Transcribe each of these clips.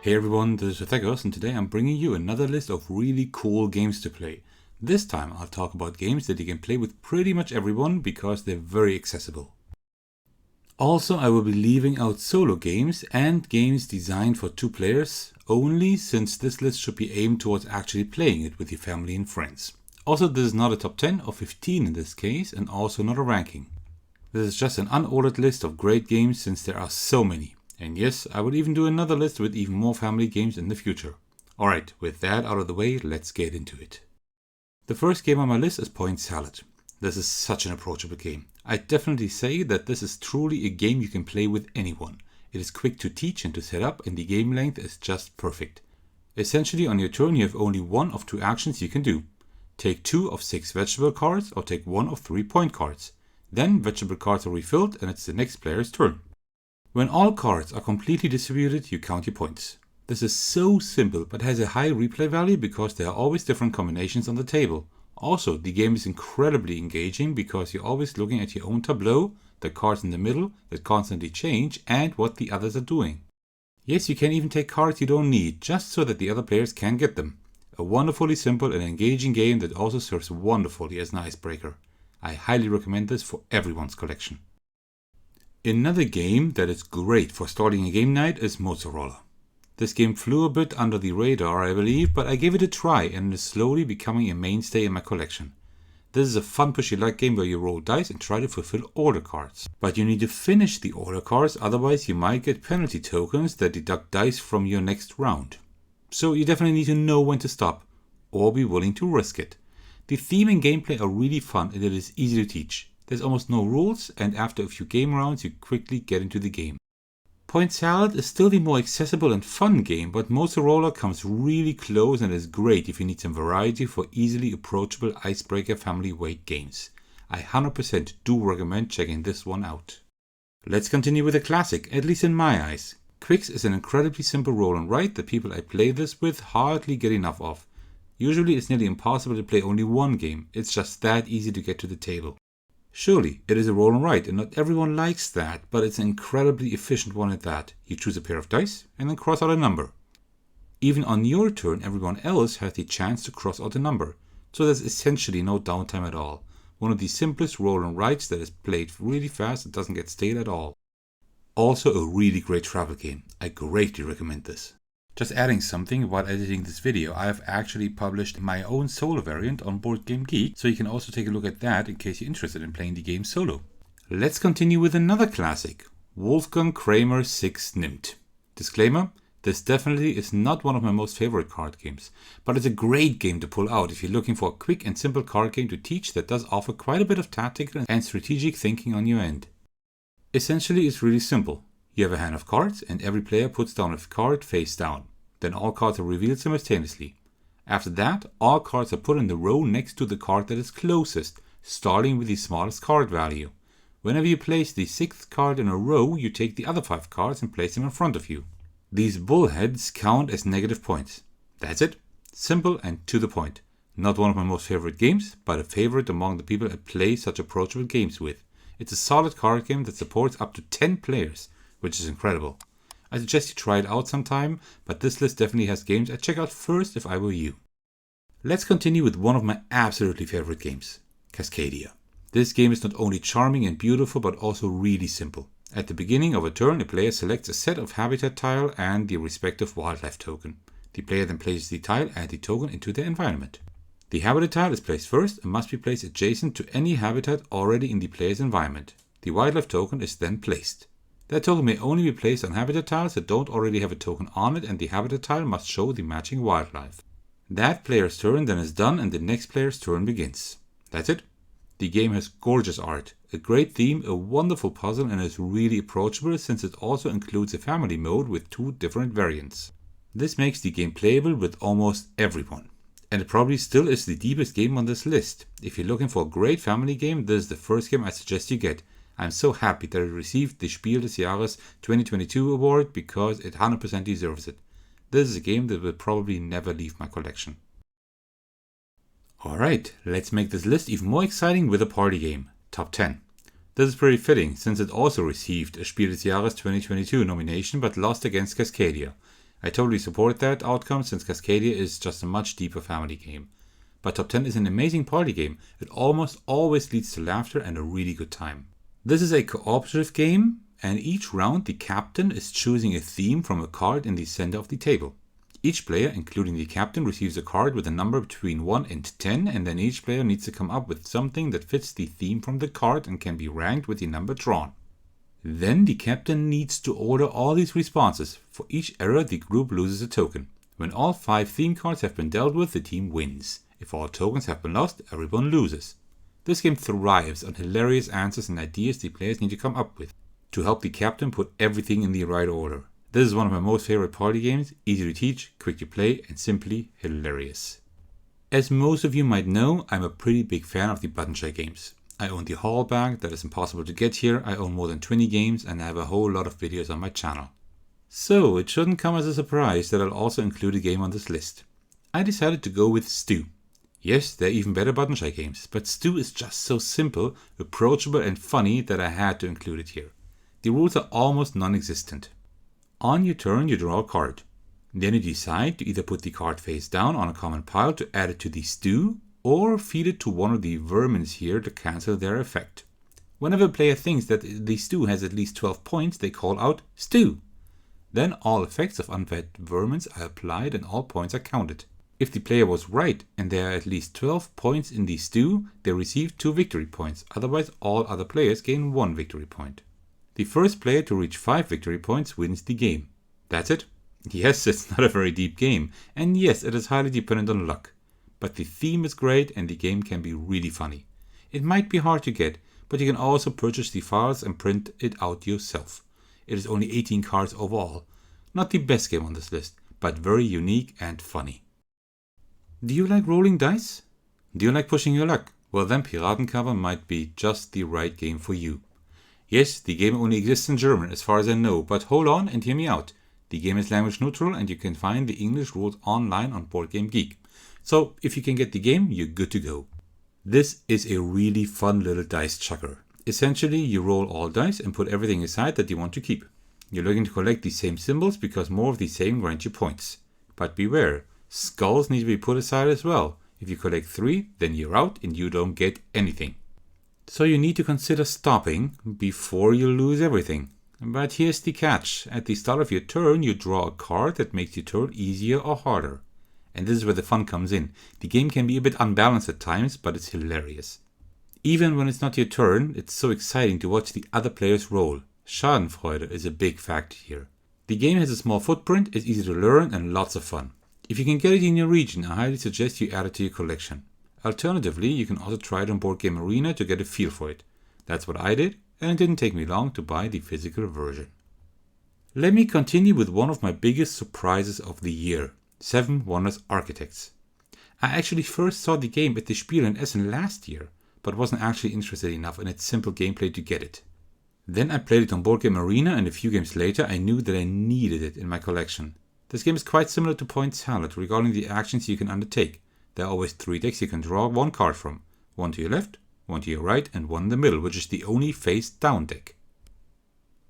Hey everyone, this is Pythagoras and today I'm bringing you another list of really cool games to play. This time I'll talk about games that you can play with pretty much everyone because they're very accessible. Also, I will be leaving out solo games and games designed for 2 players only, since this list should be aimed towards actually playing it with your family and friends. Also, this is not a top 10 or 15 in this case, and also not a ranking. This is just an unordered list of great games since there are so many. And yes, I will even do another list with even more family games in the future. Alright, with that out of the way, let's get into it. The first game on my list is Point Salad. This is such an approachable game. I'd definitely say that this is truly a game you can play with anyone. It is quick to teach and to set up, and the game length is just perfect. Essentially, on your turn you have only one of 2 actions you can do. Take 2 of 6 vegetable cards or take 1 of 3 point cards. Then vegetable cards are refilled and it's the next player's turn. When all cards are completely distributed, you count your points. This is so simple but has a high replay value because there are always different combinations on the table. Also, the game is incredibly engaging because you're always looking at your own tableau, the cards in the middle that constantly change, and what the others are doing. Yes, you can even take cards you don't need just so that the other players can get them. A wonderfully simple and engaging game that also serves wonderfully as an icebreaker. I highly recommend this for everyone's collection. Another game that is great for starting a game night is Mozzaroller. This game flew a bit under the radar, I believe, but I gave it a try and is slowly becoming a mainstay in my collection. This is a fun pushy-like game where you roll dice and try to fulfill order cards. But you need to finish the order cards, otherwise you might get penalty tokens that deduct dice from your next round. So you definitely need to know when to stop, or be willing to risk it. The theme and gameplay are really fun and it is easy to teach. There's almost no rules, and after a few game rounds you quickly get into the game. Point Salad is still the more accessible and fun game, but Mozzaroller comes really close and is great if you need some variety for easily approachable icebreaker family weight games. I 100% do recommend checking this one out. Let's continue with a classic, at least in my eyes. Qwixx is an incredibly simple roll and write that people I play this with hardly get enough of. Usually it's nearly impossible to play only one game, it's just that easy to get to the table. Surely, it is a roll and write, and not everyone likes that, but it's an incredibly efficient one at that. You choose a pair of dice, and then cross out a number. Even on your turn, everyone else has the chance to cross out a number, so there's essentially no downtime at all. One of the simplest roll and writes that is played really fast and doesn't get stale at all. Also a really great travel game. I greatly recommend this. Just adding something, while editing this video, I have actually published my own solo variant on Board Game Geek, so you can also take a look at that in case you're interested in playing the game solo. Let's continue with another classic, Wolfgang Kramer 6 Nimmt. Disclaimer, this definitely is not one of my most favorite card games, but it's a great game to pull out if you're looking for a quick and simple card game to teach that does offer quite a bit of tactical and strategic thinking on your end. Essentially, it's really simple. You have a hand of cards and every player puts down a card face down. Then all cards are revealed simultaneously. After that, all cards are put in the row next to the card that is closest, starting with the smallest card value. Whenever you place the 6th card in a row, you take the other 5 cards and place them in front of you. These bullheads count as negative points. That's it. Simple and to the point. Not one of my most favorite games, but a favorite among the people I play such approachable games with. It's a solid card game that supports up to 10 players. Which is incredible. I suggest you try it out sometime, but this list definitely has games I'd check out first if I were you. Let's continue with one of my absolutely favorite games, Cascadia. This game is not only charming and beautiful, but also really simple. At the beginning of a turn, a player selects a set of habitat tile and the respective wildlife token. The player then places the tile and the token into their environment. The habitat tile is placed first and must be placed adjacent to any habitat already in the player's environment. The wildlife token is then placed. That token may only be placed on habitat tiles that don't already have a token on it, and the habitat tile must show the matching wildlife. That player's turn then is done and the next player's turn begins. That's it. The game has gorgeous art, a great theme, a wonderful puzzle, and is really approachable since it also includes a family mode with 2 different variants. This makes the game playable with almost everyone. And it probably still is the deepest game on this list. If you're looking for a great family game, this is the first game I suggest you get. I'm so happy that it received the Spiel des Jahres 2022 award because it 100% deserves it. This is a game that will probably never leave my collection. Alright, let's make this list even more exciting with a party game, Top 10. This is pretty fitting since it also received a Spiel des Jahres 2022 nomination but lost against Cascadia. I totally support that outcome since Cascadia is just a much deeper family game. But Top 10 is an amazing party game. It almost always leads to laughter and a really good time. This is a cooperative game, and each round the captain is choosing a theme from a card in the center of the table. Each player, including the captain, receives a card with a number between 1 and 10, and then each player needs to come up with something that fits the theme from the card and can be ranked with the number drawn. Then the captain needs to order all these responses. For each error, the group loses a token. When all 5 theme cards have been dealt with, the team wins. If all tokens have been lost, everyone loses. This game thrives on hilarious answers and ideas the players need to come up with to help the captain put everything in the right order. This is one of my most favorite party games, easy to teach, quick to play, and simply hilarious. As most of you might know, I'm a pretty big fan of the button shy games. I own the haul bag that is impossible to get here, I own more than 20 games, and I have a whole lot of videos on my channel. So it shouldn't come as a surprise that I'll also include a game on this list. I decided to go with Stew. Yes, there are even better button shy games, but Stew is just so simple, approachable and funny that I had to include it here. The rules are almost non-existent. On your turn, you draw a card. Then you decide to either put the card face down on a common pile to add it to the stew, or feed it to one of the vermins here to cancel their effect. Whenever a player thinks that the stew has at least 12 points, they call out stew. Then all effects of unfed vermins are applied and all points are counted. If the player was right and there are at least 12 points in the stew, they receive 2 victory points, otherwise all other players gain 1 victory point. The first player to reach 5 victory points wins the game. That's it. Yes, it's not a very deep game, and yes, it is highly dependent on luck. But the theme is great and the game can be really funny. It might be hard to get, but you can also purchase the files and print it out yourself. It is only 18 cards overall. Not the best game on this list, but very unique and funny. Do you like rolling dice? Do you like pushing your luck? Well then Piraten Kapern might be just the right game for you. Yes, the game only exists in German as far as I know, but hold on and hear me out. The game is language neutral and you can find the English rules online on BoardGameGeek. So if you can get the game, you're good to go. This is a really fun little dice chucker. Essentially, you roll all dice and put everything aside that you want to keep. You're looking to collect the same symbols because more of the same grant you points. But beware, skulls need to be put aside as well. If you collect 3, then you're out and you don't get anything. So you need to consider stopping before you lose everything. But here's the catch. At the start of your turn, you draw a card that makes your turn easier or harder. And this is where the fun comes in. The game can be a bit unbalanced at times, but it's hilarious. Even when it's not your turn, it's so exciting to watch the other players roll. Schadenfreude is a big factor here. The game has a small footprint, is easy to learn, and lots of fun. If you can get it in your region, I highly suggest you add it to your collection. Alternatively, you can also try it on Board Game Arena to get a feel for it. That's what I did, and it didn't take me long to buy the physical version. Let me continue with one of my biggest surprises of the year, 7 Wonders Architects. I actually first saw the game at the Spiel in Essen last year, but wasn't actually interested enough in its simple gameplay to get it. Then I played it on Board Game Arena, and a few games later I knew that I needed it in my collection. This game is quite similar to Point Salad regarding the actions you can undertake. There are always 3 decks you can draw 1 card from. 1 to your left, 1 to your right, and 1 in the middle, which is the only face-down deck.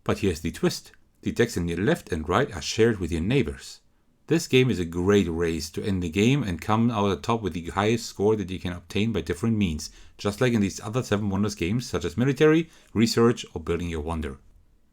But here's the twist. The decks in your left and right are shared with your neighbors. This game is a great race to end the game and come out on top with the highest score that you can obtain by different means, just like in these other 7 Wonders games such as military, research, or building your wonder.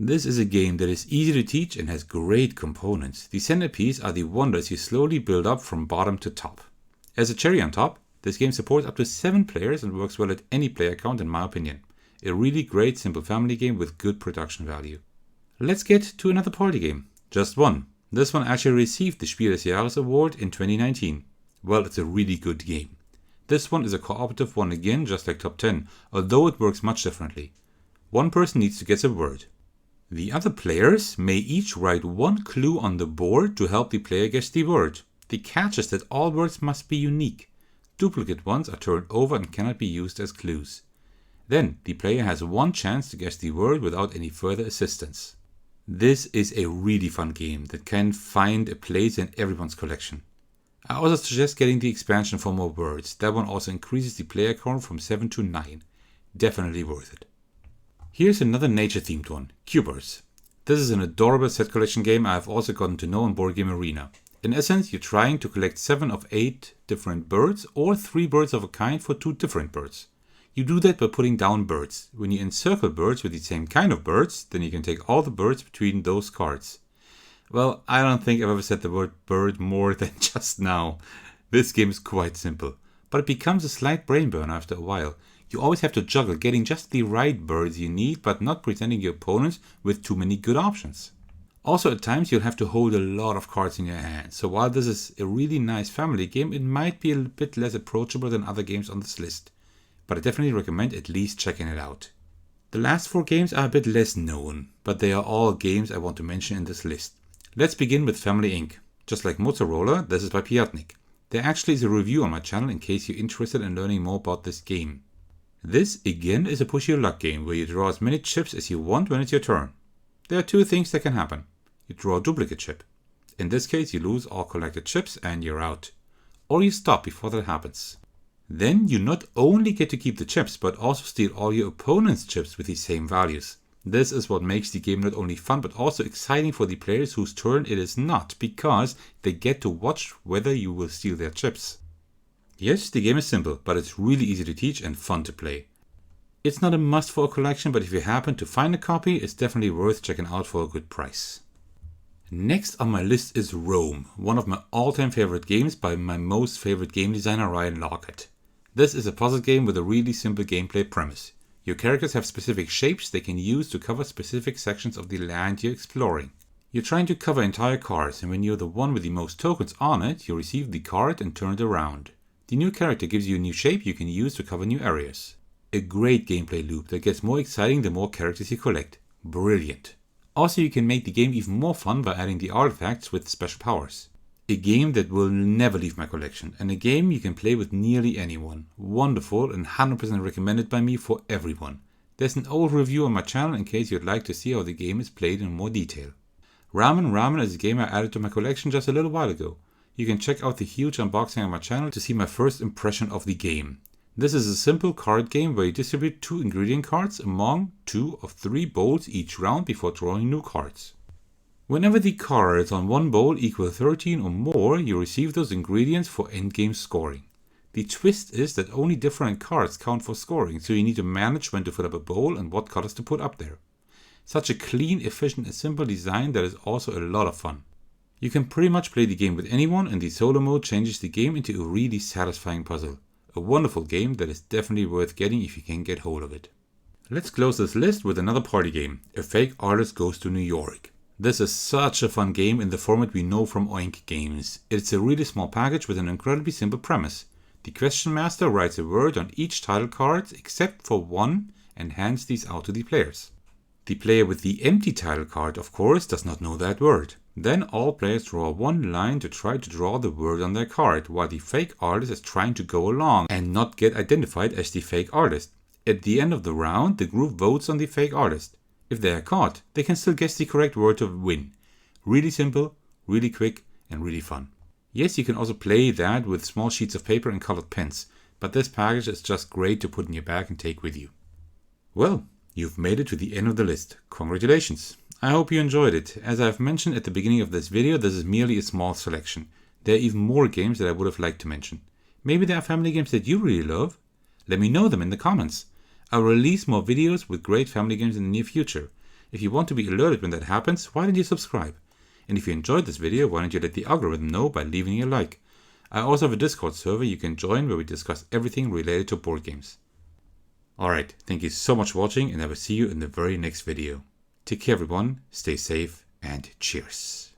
This is a game that is easy to teach and has great components. The centerpiece are the wonders you slowly build up from bottom to top. As a cherry on top, this game supports up to 7 players and works well at any player count in my opinion. A really great simple family game with good production value. Let's get to another party game. Just one. This one actually received the Spiel des Jahres award in 2019. Well, it's a really good game. This one is a cooperative one again, just like Top 10, although it works much differently. One person needs to guess a word. The other players may each write 1 clue on the board to help the player guess the word. The catch is that all words must be unique. Duplicate ones are turned over and cannot be used as clues. Then the player has 1 chance to guess the word without any further assistance. This is a really fun game that can find a place in everyone's collection. I also suggest getting the expansion for more words. That one also increases the player count from 7 to 9. Definitely worth it. Here's another nature-themed one, CuBirds. This is an adorable set collection game I have also gotten to know on Board Game Arena. In essence, you're trying to collect 7 of 8 different birds or 3 birds of a kind for 2 different birds. You do that by putting down birds. When you encircle birds with the same kind of birds, then you can take all the birds between those cards. Well, I don't think I've ever said the word bird more than just now. This game is quite simple, but it becomes a slight brain burn after a while. You always have to juggle getting just the right birds you need, but not presenting your opponents with too many good options. Also, at times you'll have to hold a lot of cards in your hand, so while this is a really nice family game, it might be a bit less approachable than other games on this list. But I definitely recommend at least checking it out. The last 4 games are a bit less known, but they are all games I want to mention in this list. Let's begin with Family Inc. Just like Mozzaroller, this is by Piraten. There actually is a review on my channel in case you're interested in learning more about this game. This, again, is a push your luck game where you draw as many chips as you want when it's your turn. There are 2 things that can happen. You draw a duplicate chip. In this case, you lose all collected chips and you're out. Or you stop before that happens. Then you not only get to keep the chips, but also steal all your opponent's chips with the same values. This is what makes the game not only fun, but also exciting for the players whose turn it is not, because they get to watch whether you will steal their chips. Yes, the game is simple, but it's really easy to teach and fun to play. It's not a must for a collection, but if you happen to find a copy, it's definitely worth checking out for a good price. Next on my list is Rome, one of my all-time favorite games by my most favorite game designer Ryan Lockett. This is a puzzle game with a really simple gameplay premise. Your characters have specific shapes they can use to cover specific sections of the land you're exploring. You're trying to cover entire cards, and when you're the one with the most tokens on it, you receive the card and turn it around. The new character gives you a new shape you can use to cover new areas. A great gameplay loop that gets more exciting the more characters you collect. Brilliant. Also, you can make the game even more fun by adding the artifacts with special powers. A game that will never leave my collection, and a game you can play with nearly anyone. Wonderful and 100% recommended by me for everyone. There's an old review on my channel in case you'd like to see how the game is played in more detail. Ramen is a game I added to my collection just a little while ago. You can check out the huge unboxing on my channel to see my first impression of the game. This is a simple card game where you distribute 2 ingredient cards among 2 of 3 bowls each round before drawing new cards. Whenever the cards on one bowl equal 13 or more, you receive those ingredients for endgame scoring. The twist is that only different cards count for scoring, so you need to manage when to fill up a bowl and what colors to put up there. Such a clean, efficient and simple design that is also a lot of fun. You can pretty much play the game with anyone, and the solo mode changes the game into a really satisfying puzzle. A wonderful game that is definitely worth getting if you can get hold of it. Let's close this list with another party game, A Fake Artist Goes to New York. This is such a fun game in the format we know from Oink games. It's a really small package with an incredibly simple premise. The question master writes a word on each title card except for one and hands these out to the players. The player with the empty title card, of course, does not know that word. Then all players draw one line to try to draw the word on their card, while the fake artist is trying to go along and not get identified as the fake artist. At the end of the round, the group votes on the fake artist. If they are caught, they can still guess the correct word to win. Really simple, really quick, and really fun. Yes, you can also play that with small sheets of paper and colored pens, but this package is just great to put in your bag and take with you. Well, you've made it to the end of the list. Congratulations! I hope you enjoyed it. As I've mentioned at the beginning of this video, this is merely a small selection. There are even more games that I would have liked to mention. Maybe there are family games that you really love? Let me know them in the comments. I'll release more videos with great family games in the near future. If you want to be alerted when that happens, why don't you subscribe? And if you enjoyed this video, why don't you let the algorithm know by leaving a like? I also have a Discord server you can join where we discuss everything related to board games. Alright, thank you so much for watching, and I will see you in the very next video. Take care everyone, stay safe, and cheers.